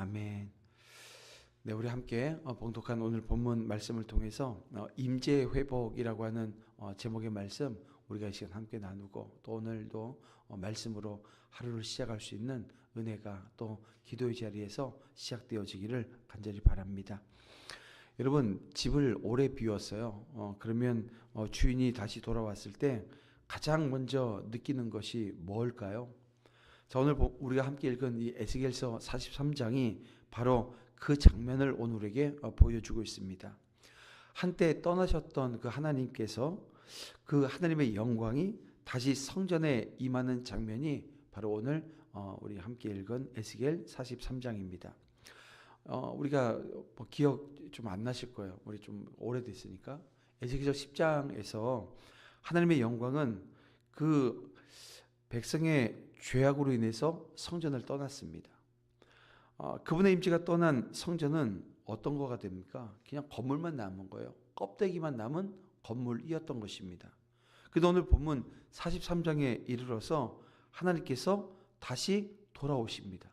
아멘. 네, 우리 함께 봉독한 오늘 본문 말씀을 통해서 임재 회복이라고 하는 제목의 말씀 우리가 이 시간 함께 나누고 또 오늘도 말씀으로 하루를 시작할 수 있는 은혜가 또 기도의 자리에서 시작되어지기를 간절히 바랍니다. 여러분, 집을 오래 비웠어요. 그러면 주인이 다시 돌아왔을 때 가장 먼저 느끼는 것이 뭘까요? 자, 오늘 우리가 함께 읽은 이 에스겔서 43장이 바로 그 장면을 오늘 우리에게 보여주고 있습니다. 한때 떠나셨던 그 하나님께서 그 하나님의 영광이 다시 성전에 임하는 장면이 바로 오늘 우리 함께 읽은 에스겔 43장입니다. 우리가 기억 좀 안 나실 거예요. 우리 좀 오래됐으니까. 에스겔서 10장에서 하나님의 영광은 그 백성의 죄악으로 인해서 성전을 떠났습니다. 그분의 임재가 떠난 성전은 어떤 거가 됩니까? 그냥 건물만 남은 거예요. 껍데기만 남은 건물이었던 것입니다. 그런데 오늘 본문 43장에 이르러서 하나님께서 다시 돌아오십니다.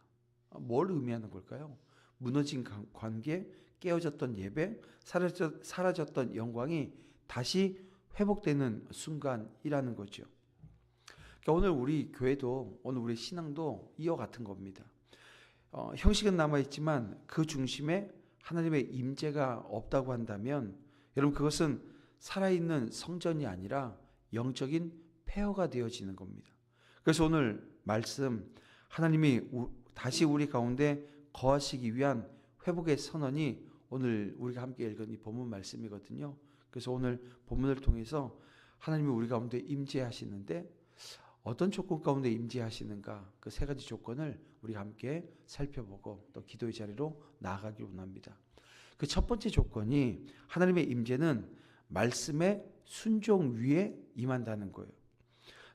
뭘 의미하는 걸까요? 무너진 관계, 깨어졌던 예배, 사라졌던 영광이 다시 회복되는 순간이라는 거죠. 그러니까 오늘 우리 교회도, 오늘 우리 신앙도 이와 같은 겁니다. 형식은 남아있지만 그 중심에 하나님의 임재가 없다고 한다면 여러분, 그것은 살아있는 성전이 아니라 영적인 폐허가 되어지는 겁니다. 그래서 오늘 말씀, 하나님이 다시 우리 가운데 거하시기 위한 회복의 선언이 오늘 우리가 함께 읽은 이 본문 말씀이거든요. 그래서 오늘 본문을 통해서 하나님이 우리 가운데 임재하시는데 어떤 조건 가운데 임재하시는가, 그 세 가지 조건을 우리 함께 살펴보고 또 기도의 자리로 나아가길 원합니다. 그 첫 번째 조건이 하나님의 임재는 말씀의 순종 위에 임한다는 거예요.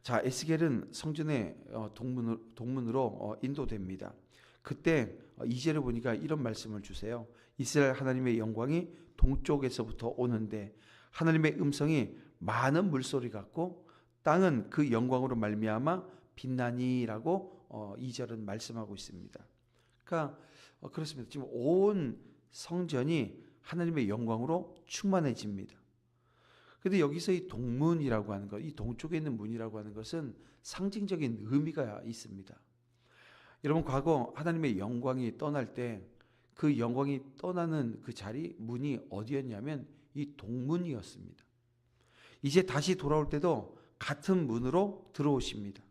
자, 에스겔은 성전의 동문으로 인도됩니다. 그때 2절을 보니까 이런 말씀을 주세요. 이스라엘 하나님의 영광이 동쪽에서부터 오는데 하나님의 음성이 많은 물소리 같고 땅은 그 영광으로 말미암아 빛나니라고 2절은 말씀하고 있습니다. 그러니까 그렇습니다. 지금 온 성전이 하나님의 영광으로 충만해집니다. 그런데 여기서 이 동문이라고 하는 것, 이 동쪽에 있는 문이라고 하는 것은 상징적인 의미가 있습니다. 여러분, 과거 하나님의 영광이 떠날 때 그 영광이 떠나는 그 자리, 문이 어디였냐면 이 동문이었습니다. 이제 다시 돌아올 때도 같은 문으로 들어오십니다.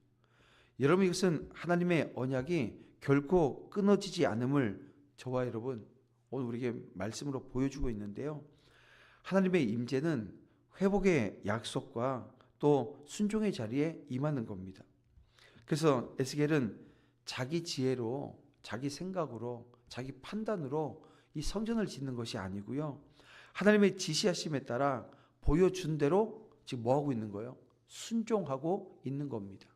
여러분, 이것은 하나님의 언약이 결코 끊어지지 않음을 저와 여러분 오늘 우리에게 말씀으로 보여주고 있는데요. 하나님의 임재는 회복의 약속과 또 순종의 자리에 임하는 겁니다. 그래서 에스겔은 자기 지혜로, 자기 생각으로, 자기 판단으로 이 성전을 짓는 것이 아니고요. 하나님의 지시하심에 따라 보여준 대로 지금 뭐하고 있는 거예요? 순종하고 있는 겁니다.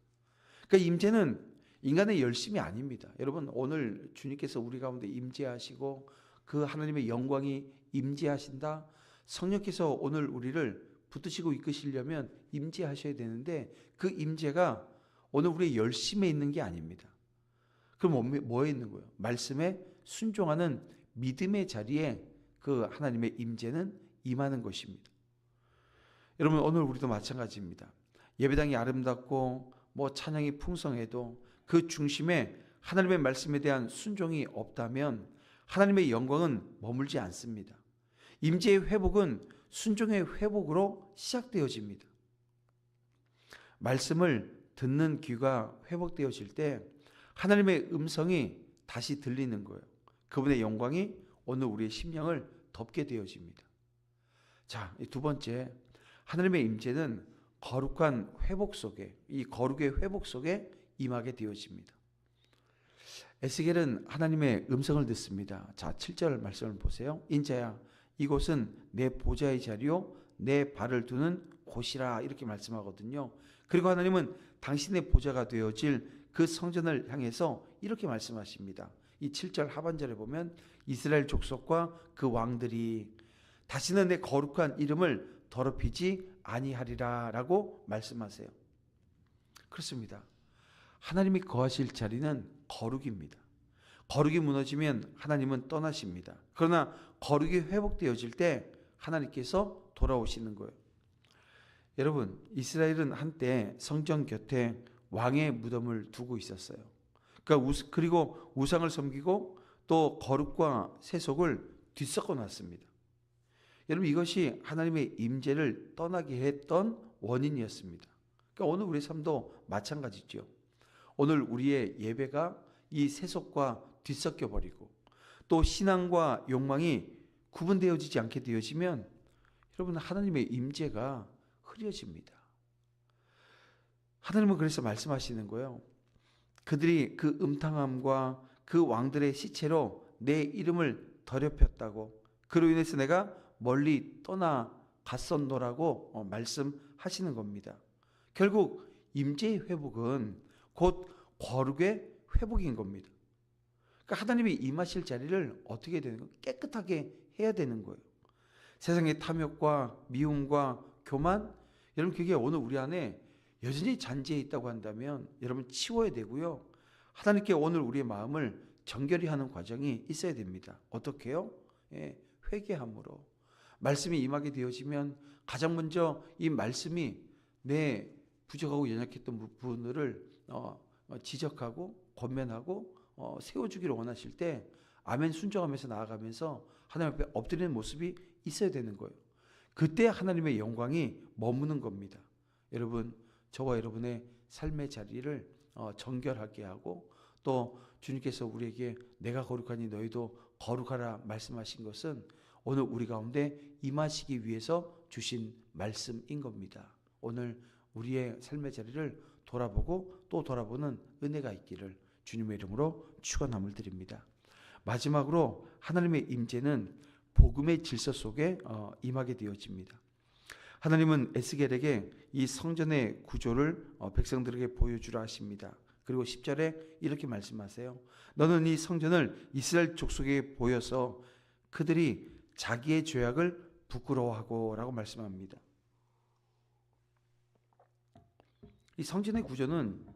그러니까 임재는 인간의 열심이 아닙니다. 여러분, 오늘 주님께서 우리 가운데 임재하시고 그 하나님의 영광이 임재하신다. 성령께서 오늘 우리를 붙드시고 이끄시려면 임재하셔야 되는데 그 임재가 오늘 우리의 열심에 있는 게 아닙니다. 그럼 뭐에 있는 거예요? 말씀에 순종하는 믿음의 자리에 그 하나님의 임재는 임하는 것입니다. 여러분, 오늘 우리도 마찬가지입니다. 예배당이 아름답고 찬양이 풍성해도 그 중심에 하나님의 말씀에 대한 순종이 없다면 하나님의 영광은 머물지 않습니다. 임재의 회복은 순종의 회복으로 시작되어집니다. 말씀을 듣는 귀가 회복되어질 때 하나님의 음성이 다시 들리는 거예요. 그분의 영광이 오늘 우리의 심령을 덮게 되어집니다. 자, 두 번째, 하나님의 임재는 거룩한 회복 속에, 이 거룩의 회복 속에 임하게 되어집니다. 에스겔은 하나님의 음성을 듣습니다. 자, 7절 말씀을 보세요. 인자야, 이곳은 내 보좌의 자리요 내 발을 두는 곳이라, 이렇게 말씀하거든요. 그리고 하나님은 당신의 보좌가 되어질 그 성전을 향해서 이렇게 말씀하십니다. 이 7절 하반절에 보면 이스라엘 족속과 그 왕들이 다시는 내 거룩한 이름을 더럽히지 아니하리라 라고 말씀하세요. 그렇습니다. 하나님이 거하실 자리는 거룩입니다. 거룩이 무너지면 하나님은 떠나십니다. 그러나 거룩이 회복되어질 때 하나님께서 돌아오시는 거예요. 여러분, 이스라엘은 한때 성전 곁에 왕의 무덤을 두고 있었어요. 그리고 우상을 섬기고 또 거룩과 세속을 뒤섞어 놨습니다. 여러분, 이것이 하나님의 임재를 떠나게 했던 원인이었습니다. 그러니까 오늘 우리의 삶도 마찬가지죠. 오늘 우리의 예배가 이 세속과 뒤섞여 버리고 또 신앙과 욕망이 구분되어지지 않게 되어지면 여러분, 하나님의 임재가 흐려집니다. 하나님은 그래서 말씀하시는 거예요. 그들이 그 음탕함과 그 왕들의 시체로 내 이름을 더럽혔다고, 그로 인해서 내가 멀리 떠나 갔었노라고 말씀하시는 겁니다. 결국 임재의 회복은 곧 거룩의 회복인 겁니다. 그러니까 하나님이 임하실 자리를 어떻게 되는 거예요? 깨끗하게 해야 되는 거예요. 세상의 탐욕과 미움과 교만, 여러분 그게 오늘 우리 안에 여전히 잔재해 있다고 한다면 여러분 치워야 되고요. 하나님께 오늘 우리의 마음을 정결히 하는 과정이 있어야 됩니다. 어떻게 해요? 회개함으로. 말씀이 임하게 되어지면 가장 먼저 이 말씀이 내 부족하고 연약했던 부분들을 지적하고 권면하고 세워주기를 원하실 때 아멘 순종하면서 나아가면서 하나님 앞에 엎드리는 모습이 있어야 되는 거예요. 그때 하나님의 영광이 머무는 겁니다. 여러분, 저와 여러분의 삶의 자리를 정결하게 하고 또 주님께서 우리에게 내가 거룩하니 너희도 거룩하라 말씀하신 것은 오늘 우리 가운데 임하시기 위해서 주신 말씀인 겁니다. 오늘 우리의 삶의 자리를 돌아보고 또 돌아보는 은혜가 있기를 주님의 이름으로 축원함을 드립니다. 마지막으로 하나님의 임재는 복음의 질서 속에 임하게 되어집니다. 하나님은 에스겔에게 이 성전의 구조를 백성들에게 보여주라 하십니다. 그리고 10절에 이렇게 말씀하세요. 너는 이 성전을 이스라엘 족속에게 보여서 그들이 자기의 죄악을 부끄러워하고 라고 말씀합니다. 이 성전의 구조는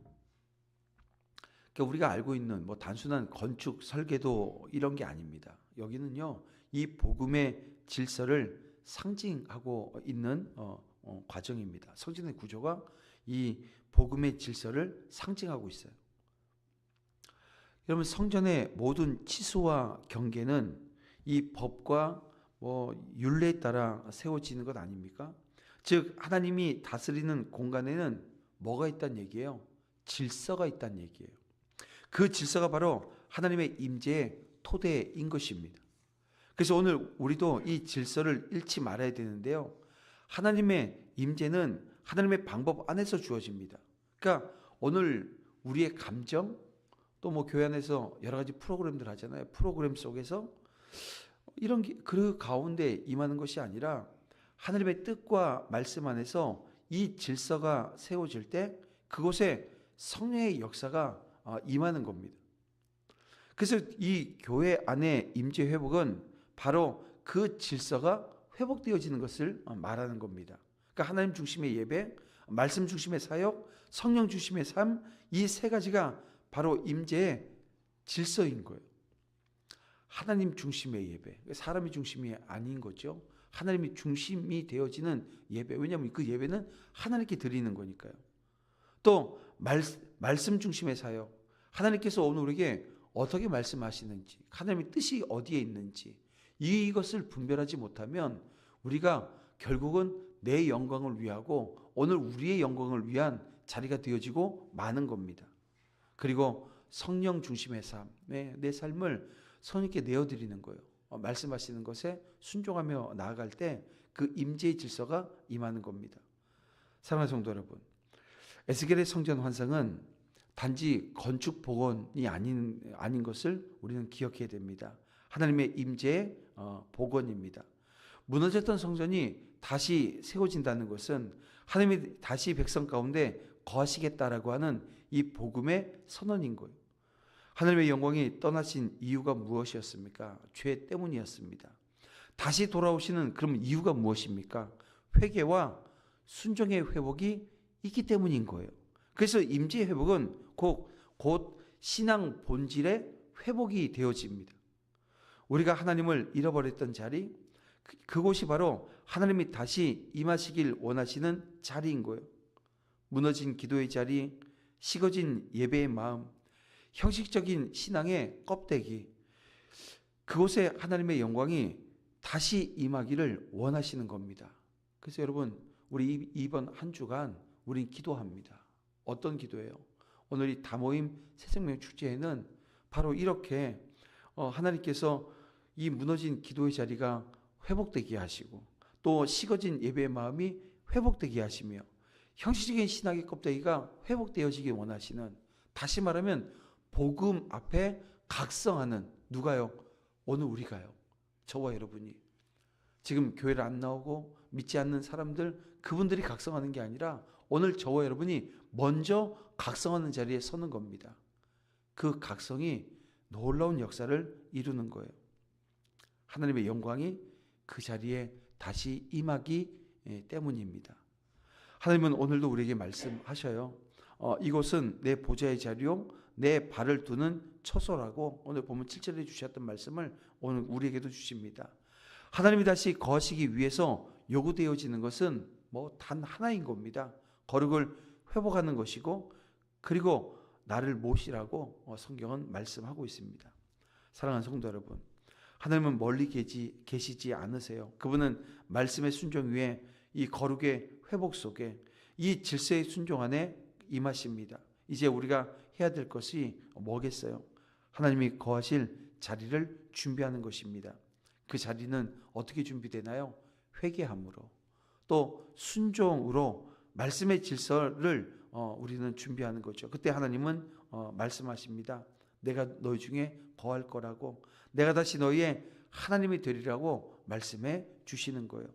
우리가 알고 있는 단순한 건축, 설계도 이런 게 아닙니다. 여기는요, 이 복음의 질서를 상징하고 있는 과정입니다. 성전의 구조가 이 복음의 질서를 상징하고 있어요. 여러분, 성전의 모든 치수와 경계는 이 법과 율례에 따라 세워지는 것 아닙니까? 즉 하나님이 다스리는 공간에는 뭐가 있다는 얘기예요? 질서가 있다는 얘기예요. 그 질서가 바로 하나님의 임재의 토대인 것입니다. 그래서 오늘 우리도 이 질서를 잃지 말아야 되는데요. 하나님의 임재는 하나님의 방법 안에서 주어집니다. 그러니까 오늘 우리의 감정 또 교회 안에서 여러 가지 프로그램들 하잖아요. 프로그램 속에서 이런 그 가운데 임하는 것이 아니라 하나님의 뜻과 말씀 안에서 이 질서가 세워질 때 그곳에 성령의 역사가 임하는 겁니다. 그래서 이 교회 안의 임재 회복은 바로 그 질서가 회복되어지는 것을 말하는 겁니다. 그러니까 하나님 중심의 예배, 말씀 중심의 사역, 성령 중심의 삶, 이 세 가지가 바로 임재의 질서인 거예요. 하나님 중심의 예배, 사람이 중심이 아닌 거죠. 하나님이 중심이 되어지는 예배. 왜냐하면 그 예배는 하나님께 드리는 거니까요. 또 말씀 중심의 사역, 하나님께서 오늘 우리에게 어떻게 말씀하시는지, 하나님의 뜻이 어디에 있는지 이것을 분별하지 못하면 우리가 결국은 내 영광을 위하고 오늘 우리의 영광을 위한 자리가 되어지고 마는 겁니다. 그리고 성령 중심의 삶, 내 삶을 성령께 내어드리는 거예요. 말씀하시는 것에 순종하며 나아갈 때 그 임재의 질서가 임하는 겁니다. 사랑하는 성도 여러분, 에스겔의 성전 환상은 단지 건축 복원이 아닌 것을 우리는 기억해야 됩니다. 하나님의 임재의 복원입니다. 무너졌던 성전이 다시 세워진다는 것은 하나님이 다시 백성 가운데 거하시겠다라고 하는 이 복음의 선언인 거예요. 하나님의 영광이 떠나신 이유가 무엇이었습니까? 죄 때문이었습니다. 다시 돌아오시는 그럼 이유가 무엇입니까? 회개와 순종의 회복이 있기 때문인 거예요. 그래서 임재의 회복은 곧 신앙 본질의 회복이 되어집니다. 우리가 하나님을 잃어버렸던 자리, 그곳이 바로 하나님이 다시 임하시길 원하시는 자리인 거예요. 무너진 기도의 자리, 식어진 예배의 마음, 형식적인 신앙의 껍데기, 그곳에 하나님의 영광이 다시 임하기를 원하시는 겁니다. 그래서 여러분, 우리 이번 한 주간 우린 기도합니다. 어떤 기도예요? 오늘 이 다모임 새생명 축제에는 바로 이렇게 하나님께서 이 무너진 기도의 자리가 회복되게 하시고, 또 식어진 예배의 마음이 회복되게 하시며, 형식적인 신학의 껍데기가 회복되어지기 원하시는, 다시 말하면 복음 앞에 각성하는, 누가요? 오늘 우리가요. 저와 여러분이. 지금 교회를 안 나오고 믿지 않는 사람들, 그분들이 각성하는 게 아니라 오늘 저와 여러분이 먼저 각성하는 자리에 서는 겁니다. 그 각성이 놀라운 역사를 이루는 거예요. 하나님의 영광이 그 자리에 다시 임하기 때문입니다. 하나님은 오늘도 우리에게 말씀하셔요. 이곳은 내 보좌의 자리요 내 발을 두는 처소라고 오늘 보면 7절에 주셨던 말씀을 오늘 우리에게도 주십니다. 하나님이 다시 거하시기 위해서 요구되어지는 것은 단 하나인 겁니다. 거룩을 회복하는 것이고, 그리고 나를 모시라고 성경은 말씀하고 있습니다. 사랑하는 성도 여러분, 하나님은 멀리 계시지 않으세요. 그분은 말씀의 순종 위에 이 거룩의 회복 속에 이 질서의 순종 안에 임하십니다. 이제 우리가 해야 될 것이 뭐겠어요? 하나님이 거하실 자리를 준비하는 것입니다. 그 자리는 어떻게 준비되나요? 회개함으로, 또 순종으로 말씀의 질서를 우리는 준비하는 거죠. 그때 하나님은 말씀하십니다. 내가 너희 중에 거할 거라고, 내가 다시 너희의 하나님이 되리라고 말씀해 주시는 거예요.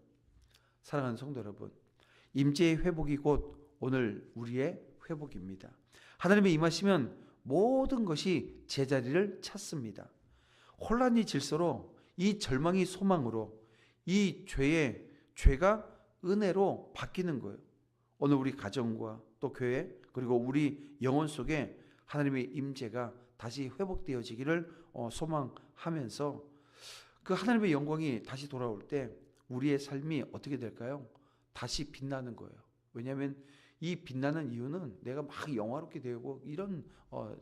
사랑하는 성도 여러분, 임재의 회복이 곧 오늘 우리의 회복입니다. 하나님이 임하시면 모든 것이 제자리를 찾습니다. 혼란이 질서로, 이 절망이 소망으로, 이 죄가 은혜로 바뀌는 거예요. 오늘 우리 가정과 또 교회, 그리고 우리 영혼 속에 하나님의 임재가 다시 회복되어지기를 소망하면서, 그 하나님의 영광이 다시 돌아올 때 우리의 삶이 어떻게 될까요? 다시 빛나는 거예요. 왜냐하면 이 빛나는 이유는 내가 막 영화롭게 되고 이런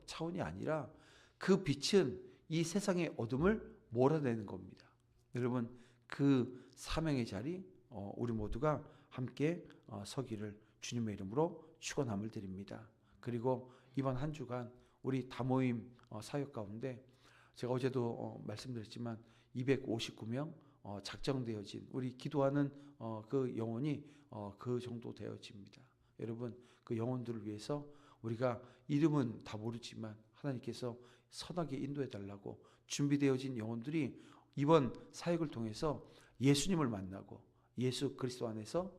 차원이 아니라, 그 빛은 이 세상의 어둠을 몰아내는 겁니다. 여러분, 그 사명의 자리 우리 모두가 함께 서기를 주님의 이름으로 축원함을 드립니다. 그리고 이번 한 주간 우리 다모임 사역 가운데 제가 어제도 말씀드렸지만 259명 작정되어진, 우리 기도하는 그 영혼이 그 정도 되어집니다. 여러분, 그 영혼들을 위해서 우리가 이름은 다 모르지만 하나님께서 선하게 인도해 달라고 준비되어진 영혼들이 이번 사역을 통해서 예수님을 만나고 예수 그리스도 안에서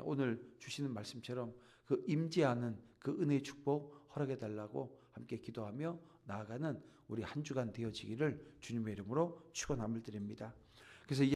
오늘 주시는 말씀처럼 그 임재하는 그 은혜의 축복 허락해 달라고 함께 기도하며 나아가는 우리 한 주간 되어지기를 주님의 이름으로 축원함을 드립니다. 그래서